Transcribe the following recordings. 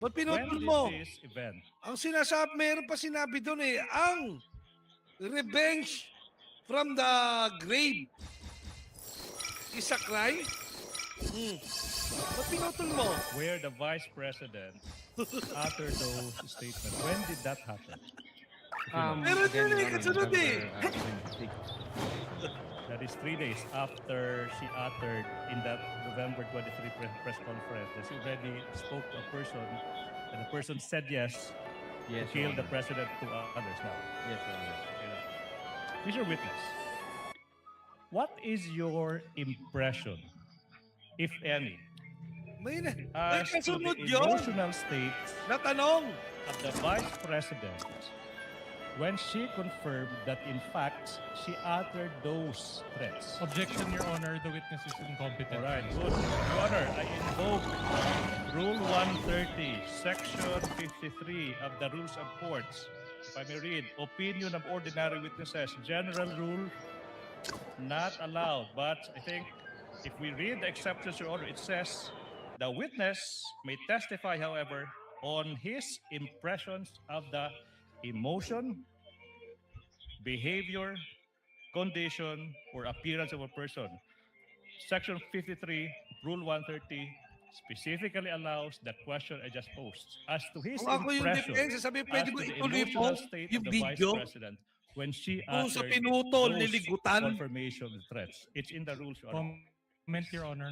Ba't When pinutol did mo? this event? Ang sinasabi, meron pa sinabi doon eh, ang revenge from the grave is a crime? Ba't pinutol mo? Where the Vice President uttered those statements. When did that happen? Meron Again, yun eh, Your Honor, kasunod eh. November 26. That is 3 days after she uttered in that November 23 press conference that she already spoke to a person and the person said yes Yes, to kill Your the Honor. president to others now. Yes, Your Honor. Mr. Witness, what is your impression, if any, May as to the kasunod yun. emotional states Natanong. of the Vice President when she confirmed that in fact she uttered those threats? Objection, Your Honor. The witness is incompetent. All right, good. Your Honor, I invoke Rule 130, Section 53 of the Rules of Courts. If I may read, opinion of ordinary witnesses, general rule, not allowed. But I think if we read the exceptions, Your Honor, it says the witness may testify, however, on his impressions of the emotion, behavior, condition, or appearance of a person. Section 53, Rule 130, specifically allows the question I just posed as to his Kung ako yung impression defense, sabi, as pwede to ba the ituloy mo emotional state yung of the Vice video? President when she Kung sa uttered pinutol, those niligutan. confirmation of threats. It's in the rules, Your Honor. Comment, Your Honor.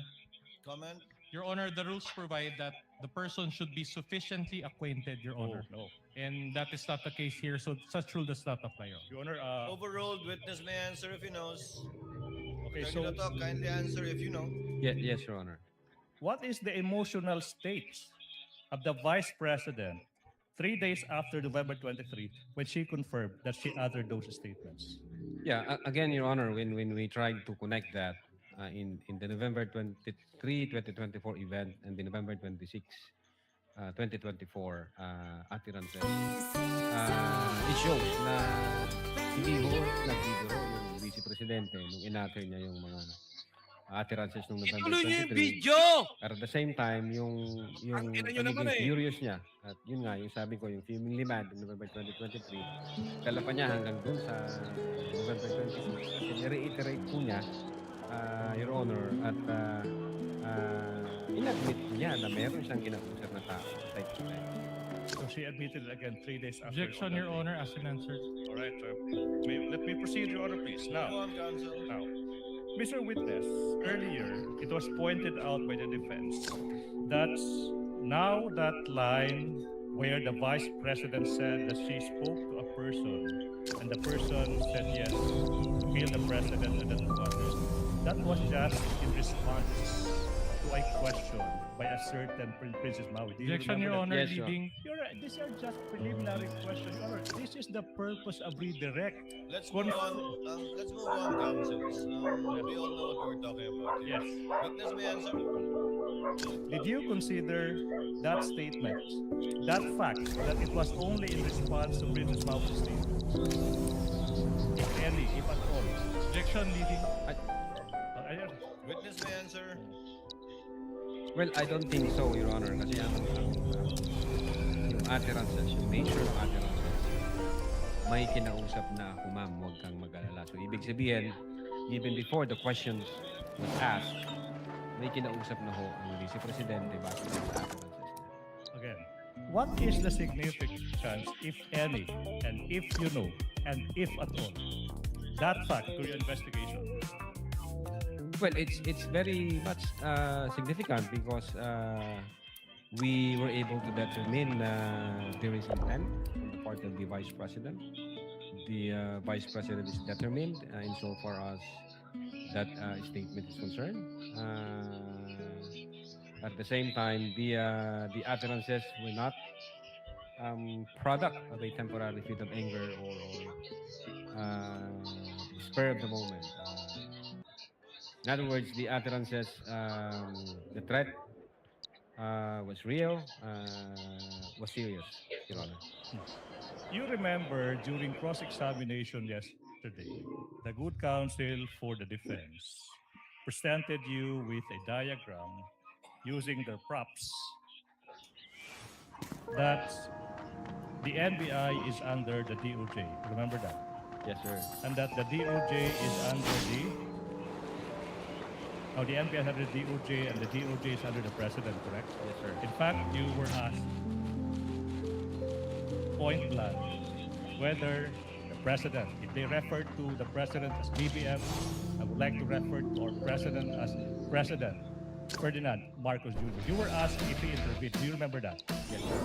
Comment? Your Honor, the rules provide that the person should be sufficiently acquainted, Your Honor. No. And that is not the case here, so such rule does not apply, Your Honor. Your Honor, Overruled. Witness may answer if he knows. okay, Turn so to talk. Kindly answer if you know. Yes, Your Honor. what is the emotional state of the Vice President 3 days after November 23 when she confirmed that she uttered those statements? Yeah, again, Your Honor, when we tried to connect that in the November 23, 2024 event and the November 26, 2024 utterances, it shows na hindi ho nagbibiro yung Vice Presidente nung inatter niya yung mga utterances nung November Ituloy niyo yung 23. video. At the same time, yung Ang ina nyo naman pagiging eh. furious niya. At yun nga, yung sabi ko, yung feeling mad in November 2023, dala pa niya hanggang dun sa November 26. Kasi i-reiterate po niya, Your Honor, at in-admit niya na meron siyang kinausap na tao. Type to type. So she admitted it again 3 days after. Objection, Your Honor, as an answer. All right. Let me proceed, Your Honor, please. Go Now, on, counsel. Mr. Witness, earlier it was pointed out by the defense that now that line where the Vice President said that she spoke to a person and the person said yes, kill the President and the two others, that was just in response to a question by a certain Princess Maui. Do you Objection, Your remember that? Honor, Yes, Your leading. You're right. These are just preliminary questions. Your Honor, this is the purpose of redirect. Let's move on. Let's move on, counsels. We all know what we're talking about. Yes. Witness may answer. Did you consider that statement, that fact, that it was only in response to Princess Maui's statement? If any, if at all. Objection, leading. Ayun. Witness may answer. Well, I don't think so, Your Honor. Kasi yung utterances, yung nature ng utterances, may kinausap na ako, ma'am, huwag kang mag-alala. So, ibig sabihin, even before the questions was asked, may kinausap na ho ang Vice Presidente base sa utterances niya. Again, what is the significance, if any, and if you know, and if at all, that fact to your investigation? Well, it's very much significant because we were able to determine there is intent on the part of the Vice President. The Vice President is determined insofar as that statement is concerned. At the same time, the utterances were not product of a temporary fit of anger or spur of the moment. In other words, the utterances, the threat was real, was serious, Your Honor. You remember during cross-examination yesterday, the good counsel for the defense presented you with a diagram using the props that the NBI is under the DOJ. Remember that? Yes, sir. And that the DOJ is under the NBI is under the DOJ and the DOJ is under the president, correct? Yes, sir. In fact, you were asked point blank whether the president, if they refer to the president as BBM, I would like to refer to our president as President Ferdinand Marcos Jr. You were asked if he intervened. Do you remember that? Yes, sir.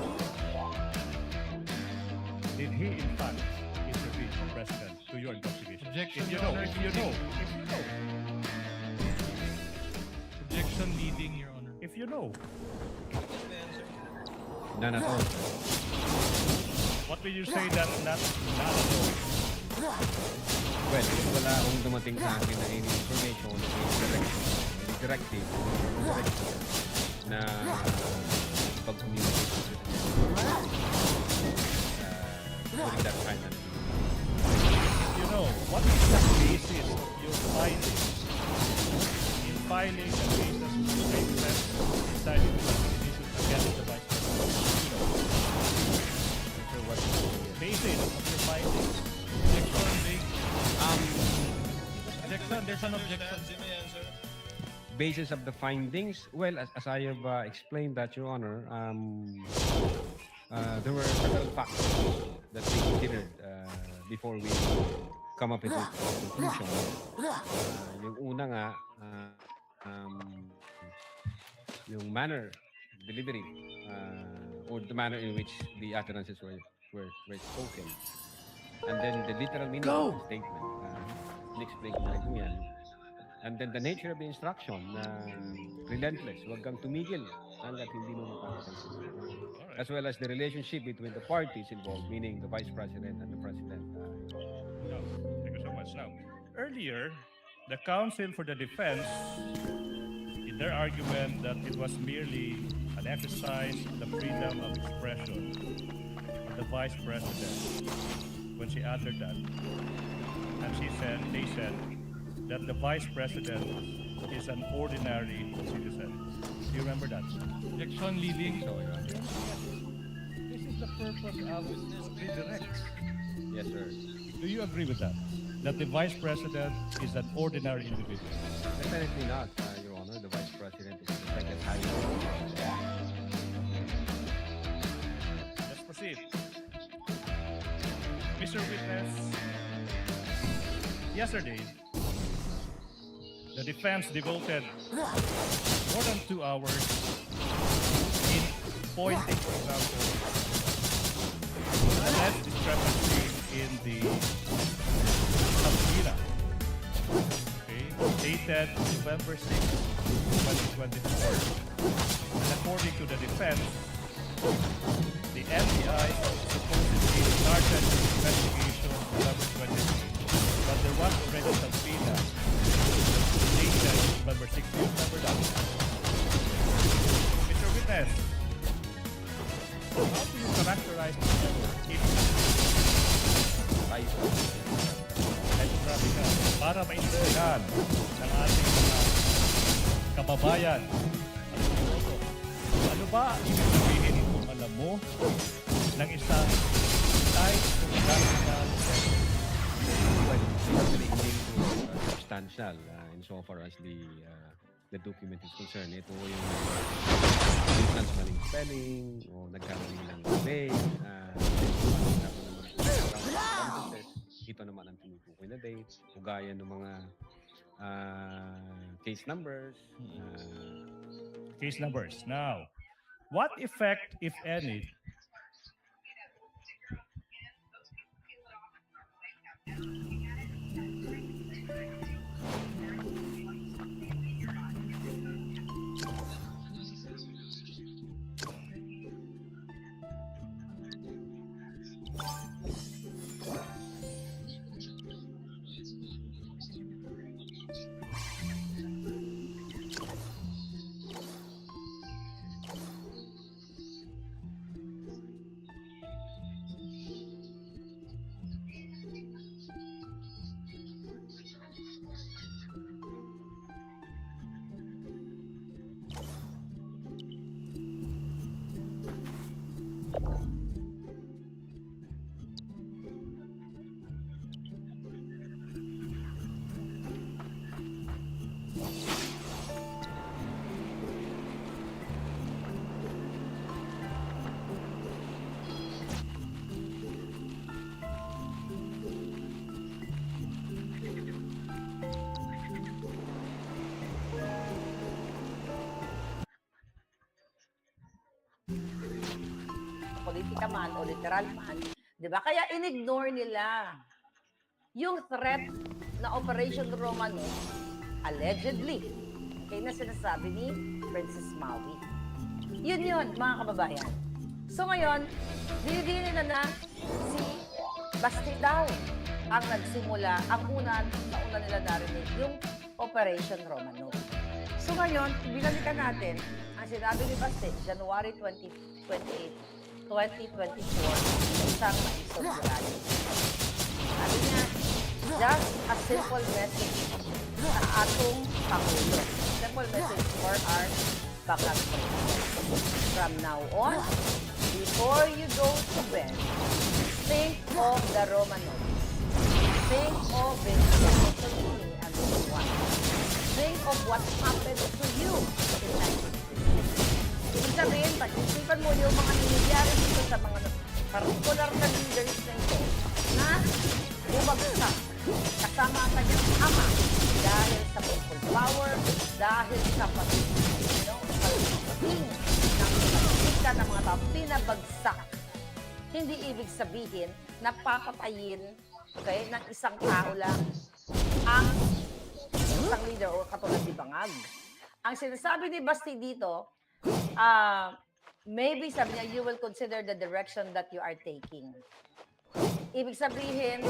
Did he in fact intervene, President, to your investigation? Objection, If you Your know, Honor. if you know, if you know, Objection leading, Your Honor. if you know, That's the answer. None at all, sir. what will you say that not at all? Well, wala akong dumating sa akin na any information, any directive na pag-communicate with the during that time. You know, what is the basis of your findings in filing the cases of statement deciding to investigation against the Vice President? You know, Sir, what is the basis of your findings. Objection, big. Objection, there's an objection. You may answer. basis of the findings? Well, as I have explained that, Your Honor, there were several factors that we considered before we come up with a conclusion. Yung una nga, yung manner, delivery, or the manner in which the utterances were spoken. And then the literal meaning of the statement. In-explain ko na rin kung yan. And then the nature of the instruction, relentless, huwag kang tumigil hanggat hindi mo mapapagsalita. As well as the relationship between the parties involved, meaning the Vice President and the President. No, thank you so much. Now, earlier, the counsel for the defense, in their argument that it was merely an exercise of the freedom of expression of the Vice President, when she uttered that, and they said that the Vice President is an ordinary citizen. Do you remember that? Objection leading. So, This is the purpose of redirects. yes, sir. Do you agree with that? That the Vice President is an ordinary individual? Definitely not, Your Honor. The Vice President is the second highest. Let's proceed. Mr. Witness, yesterday, the defense devoted more than 2 hours in pointing, for example, alleged discrepancy in the subpoena, okay, dated November 6, 2024. And according to the defense, the NBI supposedly started the investigation on November 23, but there was already a subpoena dated November 6. Do you remember that? Mr. Witness, how do you characterize this error? Ito grabe ka. Para maintindihan ng ating mga kababayan. Ano ba ibig sabihin kung alam mo ng isang type of national But actually, hindi ito substantial insofar as the document is concerned. Ito yung instance maling spelling o nagkamali ng date. Ito naman ang tinutukoy na date. Ugaya ng mga case numbers. case numbers. Now, what effect, if any, politika man o literal man. Di ba? Kaya in-ignore nila yung threat na Operation Romano, allegedly, kaya na sinasabi ni Princess Maui. Yun, mga kababayan. So ngayon, dinidinin na si Basti daw ang nagsimula, ang una nila narinig, yung Operation Romano. So ngayon, binalikan natin, ang sinabi ni Basti, January 28, 2024, sa isang episode rally. Sabi niya, just a simple message sa atong Pangulo. Simple message for our backup plan. From now on, before you go to bed, think of the Romanovs. Think of Mussolini and Juan. Think of what happened to you in 1960. Ibig sabihin, pag-isipan mo yung mga nangyayari dito sa mga particular na leaders na ito na bumagsak kasama ang kanyang ama dahil sa people power, dahil sa pagdating ng politika ng mga tao, pinabagsak. Hindi ibig sabihin na papatayin ng isang tao lang ang isang leader o katulad ni Bangag. Ang sinasabi ni Basti dito, maybe sabi niya, you will consider the direction that you are taking. Ibig sabihin,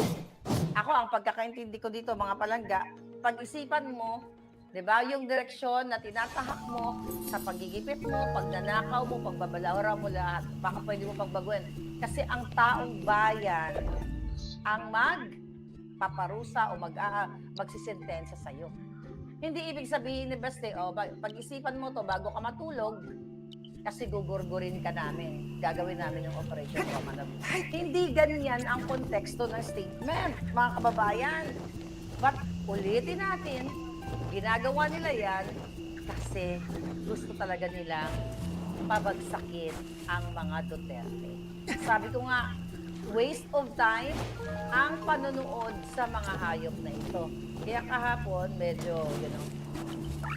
ako ang pagkakaintindi ko dito, mga palangga, pag-isipan mo, di ba, yung direksyon na tinatahak mo sa pagigipit mo, pagnanakaw mo, pagbabalawra mo lahat, baka pwede mo pagbaguhin. Kasi ang taong bayan ang magpaparusa o magsisentensya sa'yo. Hindi ibig sabihin ni Basti, pag-isipan mo to bago ka matulog, kasi gugurgurin ka namin. Gagawin namin yung Operation Romano. Hindi ganyan ang konteksto ng statement, mga kababayan. But ulitin natin, ginagawa nila yan kasi gusto talaga nilang pabagsakin ang mga Duterte. Sabi ko nga, waste of time ang panonood sa mga hayop na ito. Kaya kahapon, medyo,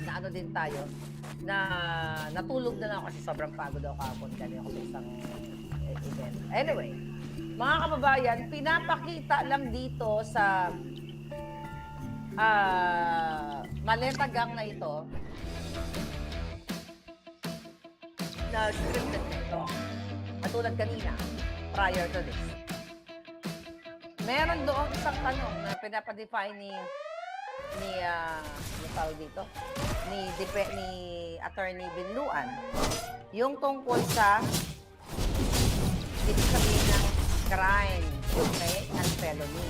na ano din tayo, na natulog na lang ako kasi sobrang pagod ako kahapon galing ako sa isang event. Anyway, mga kababayan, pinapakita lang dito sa maleta gang na ito na scripted na ito. Katulad kanina, prior to this. Meron doon isang tanong na pinapadefine ni tawag dito, ni Attorney Binluan, yung tungkol sa ibig sabihin ng crime, okay, and felony.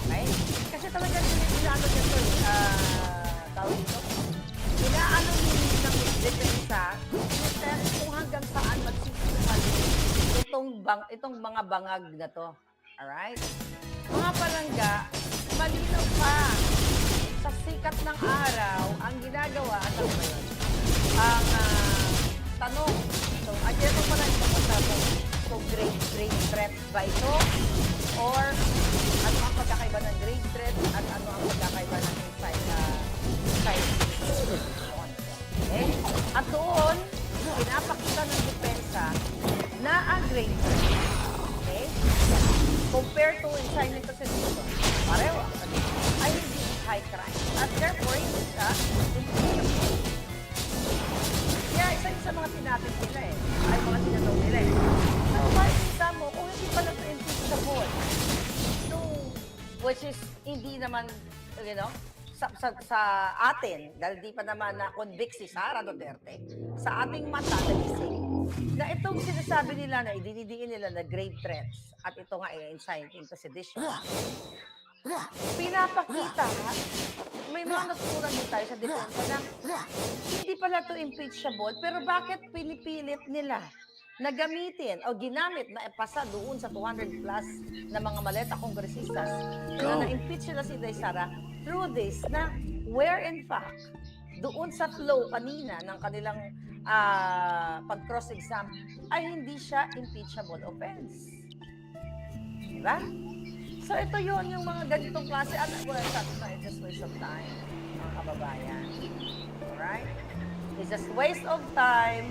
Okay? Kasi talaga inaano dito, tawag dito, inaano ng depensa, kung hanggang saan magsisimula itong mga bangag na to. Alright? Mga palangga, malinaw pa sa sikat ng araw, ang ginagawa, at ano ba yun? Ang tanong, so, ito pala ito po sa grade threat ba ito? Or, ano ang pagkakaiba ng grade threat at ano ang pagkakaiba ng inside okay? At doon, pinapakita ng depensa na ang grade threat. Okay? Compared to incitement to sedition, pareho. Ay hindi high crime. At therefore, hindi ka impeachable. Kaya isa yun sa mga tinapit nila ay mga tinataw nila So, makikita mo, kung hindi pala ito impeachable, so, which is, hindi naman, sa atin, dahil di pa naman na-convict si Sara Duterte, sa ating mata, nagising, na itong sinasabi nila na idinidiin nila na grave threats, at ito nga ay inciting to sedition, pinapakita, may mga natutunan din tayo sa depensa na hindi pala ito impeachable, pero bakit pinipilit nila na gamitin o ginamit na ipasa doon sa 200 plus na mga maleta kongresistas na na-impeach sila si Inday Sara through this na where in fact doon sa flow kanina ng kanilang pag-cross-exam ay hindi siya impeachable offense. Diba? So ito yun, yung mga ganitong klase at it's just waste of time, mga kababayan. Alright? It's just waste of time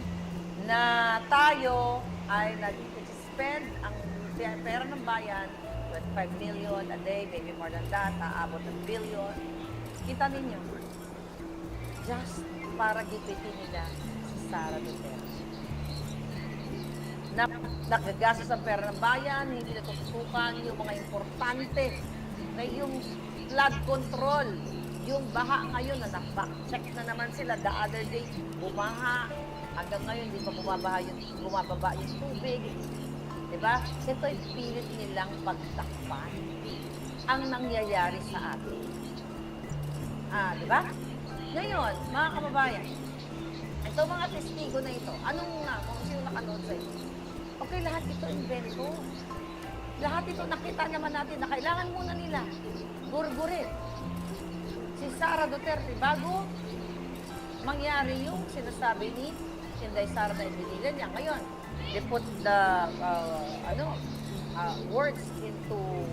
na tayo ay nag-spend ang pera ng bayan, 25 million a day, maybe more than that, aabot ng billion. Kita ninyo, just para gipitin nila si Sara Duterte. Nagagastos ang pera ng bayan, hindi natututukan yung mga importante na yung flood control, yung baha ngayon na na-back-check na naman sila the other day, bumaha. Hanggang ngayon, hindi pa bumababa yung tubig. Diba? Ito ay pilit nilang pagtakpan ang nangyayari sa atin. Diba? Ngayon, mga kababayan, ito mga testigo na ito, anong nga, kung sino nakanood sa ito? Okay, lahat ito invento. Lahat ito nakita naman natin na kailangan muna nila gurgurin si Sara Duterte bago mangyari yung sinasabi ni Inday Sara na ibinila niya. Ngayon, they put the words into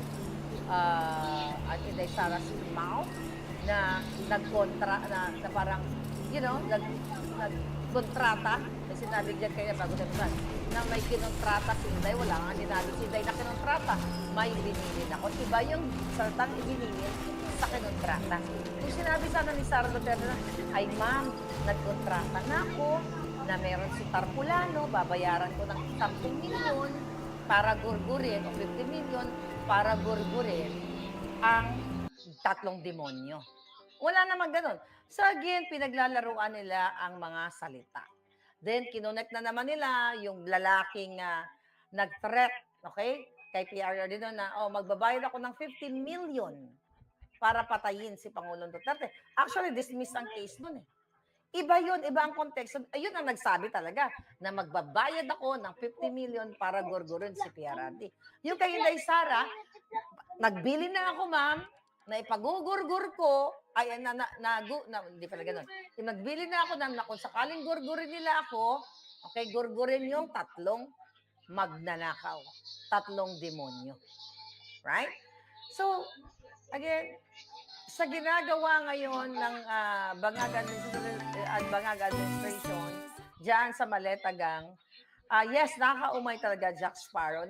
Inday Sara's mouth na nagkontra, na parang, nagkontrata. May sinabi dyan kaya bago sabihan na may kinontrata si Inday. Wala nga ninabi si Inday na kinontrata. May binilin ako. Iba yung salitang ibinilin sa kinontrata. Kung sinabi sana ni Sara Duterte na, ay ma'am, nagkontrata na ako, na meron si Tarpulano, babayaran ko ng 10 milyon para gurgurin, o 50 milyon para gurgurin ang 3 demonyo. Wala naman ganun. So again, pinaglalaruan nila ang mga salita. Then, kinonect na naman nila yung lalaking nag-threat, okay? Kay PRRD doon na, magbabayad ako ng 50 million para patayin si Pangulong Duterte. Actually, dismiss ang case doon eh. Iba yun, iba ang konteksto. Ayun ang nagsabi talaga na magbabayad ako ng 50 million para gurgurin si PRRD. Yung kay Inday Sara, nagbili na ako, ma'am, na ipagugurgur ko, hindi pala ganun. Nagbili na ako na kung sakaling gurgurin nila ako, okay, gurgurin yung 3 magnanakaw, 3 demonyo. Right? So, again, sa ginagawa ngayon ng Bangag Administration, dyan sa Maletagang, yes, nakakaumay talaga Jack Sparrow.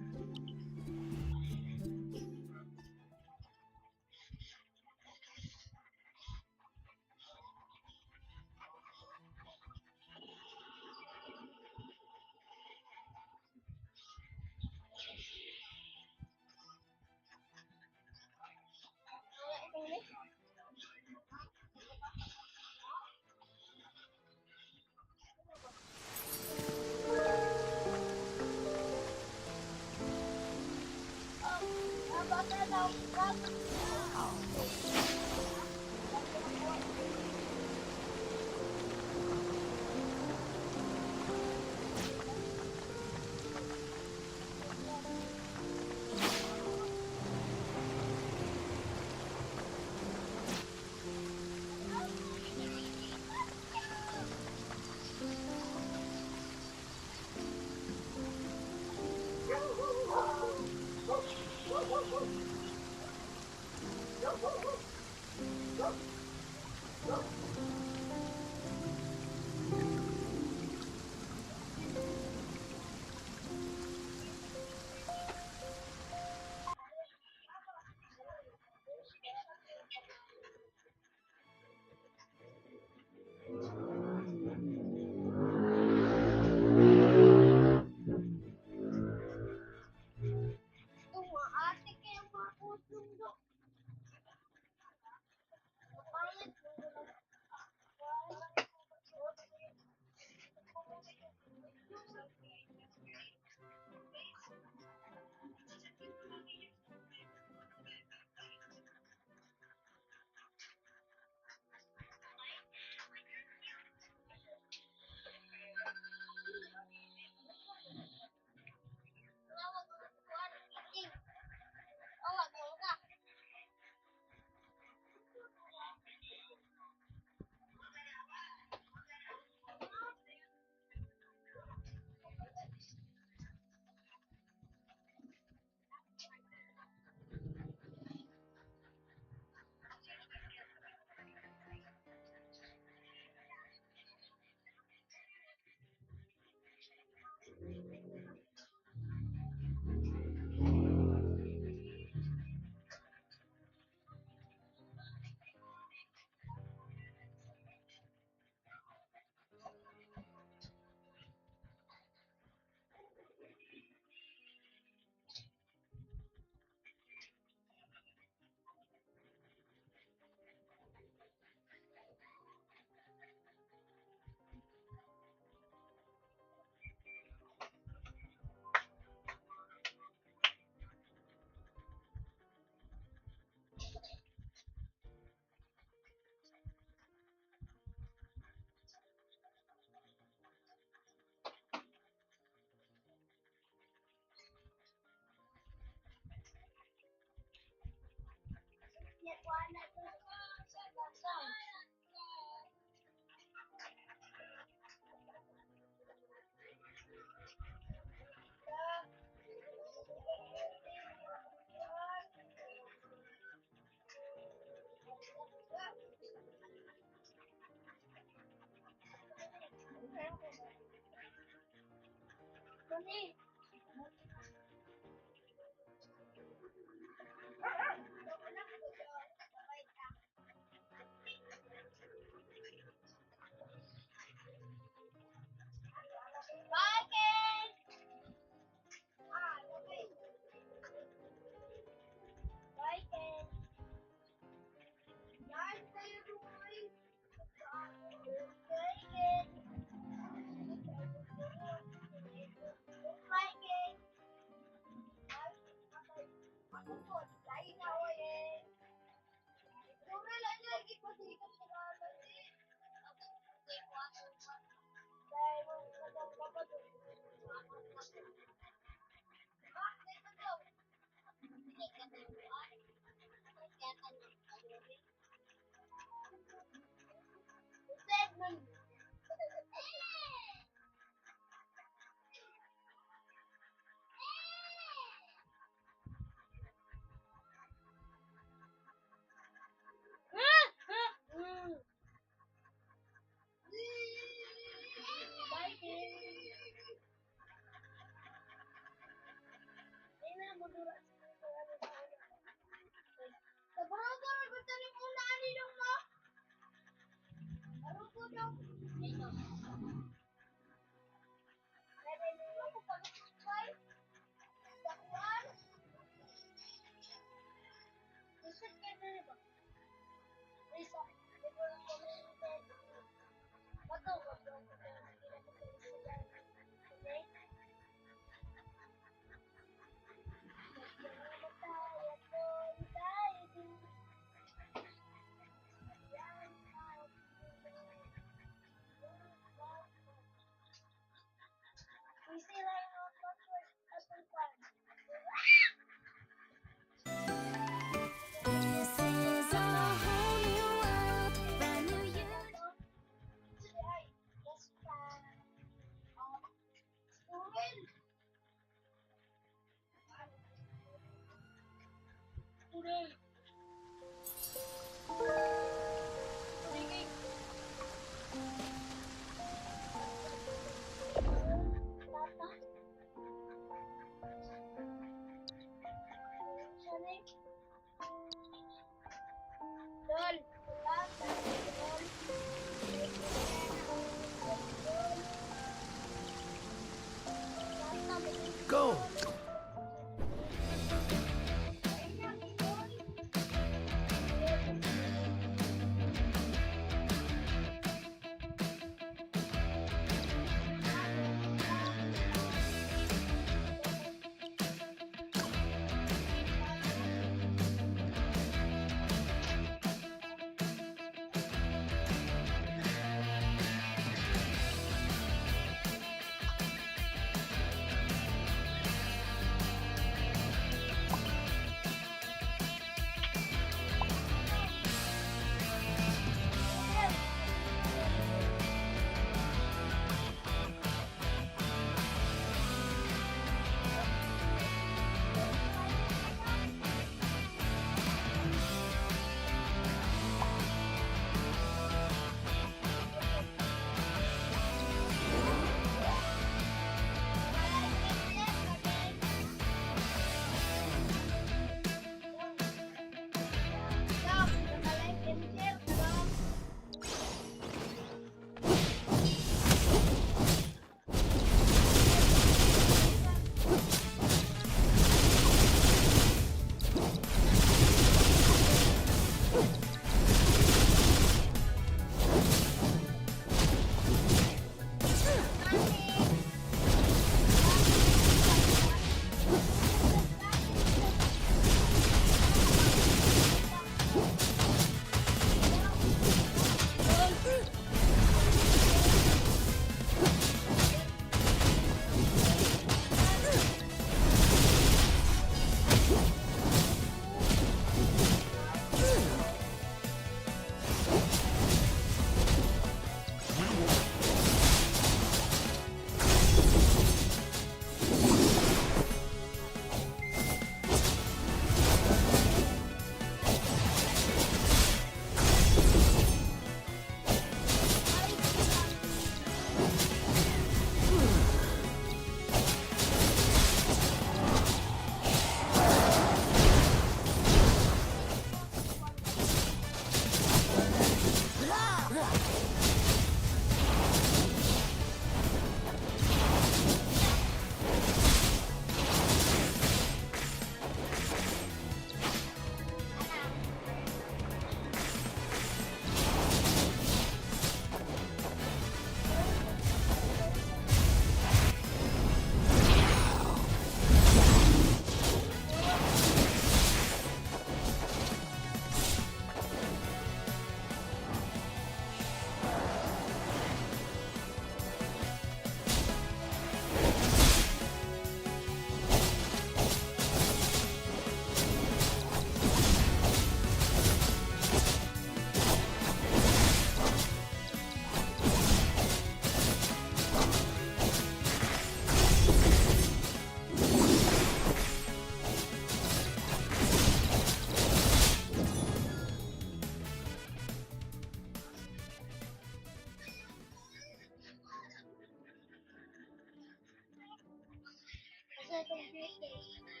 Sa computer.